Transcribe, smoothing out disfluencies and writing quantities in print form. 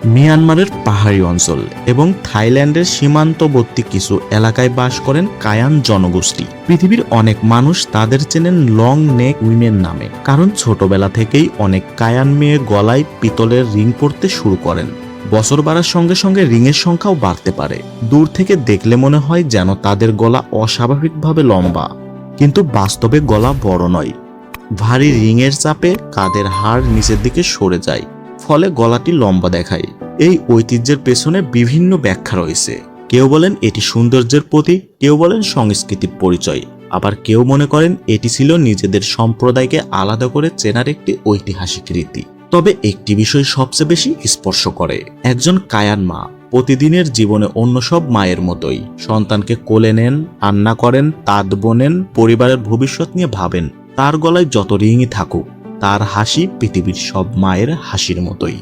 মিয়ানমারের পাহাড়ি অঞ্চল এবং থাইল্যান্ডের সীমান্তবর্তী কিছু এলাকায় বাস করেন কায়ান জনগোষ্ঠী। পৃথিবীর অনেক মানুষ তাদের চেনেন লং নেক উইমেন নামে, কারণ ছোটবেলা থেকেই অনেক কায়ান মেয়ে গলায় পিতলের রিং পরতে শুরু করেন। বছর বাড়ার সঙ্গে সঙ্গে রিংয়ের সংখ্যাও বাড়তে পারে। দূর থেকে দেখলে মনে হয় যেন তাদের গলা অস্বাভাবিকভাবে লম্বা, কিন্তু বাস্তবে গলা বড় নয়। ভারী রিংয়ের চাপে কাঁধের হাড় নিচের দিকে সরে যায়, ফলে গলাটি লম্বা দেখায়। এই ঐতিহ্যের পেছনে বিভিন্ন ব্যাখ্যা রয়েছে। কেউ বলেন এটি সৌন্দর্যের প্রতীক, কেউ বলেন সংস্কৃতির পরিচয়, আবার কেউ মনে করেন এটি ছিল নিজেদের সম্প্রদায়কে আলাদা করে চেনার একটি ঐতিহাসিক রীতি। তবে একটি বিষয় সবচেয়ে বেশি স্পর্শ করে, একজন কায়ান মা প্রতিদিনের জীবনে অন্য সব মায়ের মতোই সন্তানকে কোলে নেন, রান্না করেন, তাঁত বোনেন, পরিবারের ভবিষ্যৎ নিয়ে ভাবেন। তার গলায় যত রিংই থাকুক, তার হাসি পৃথিবীর সব মায়ের হাসির মতোই।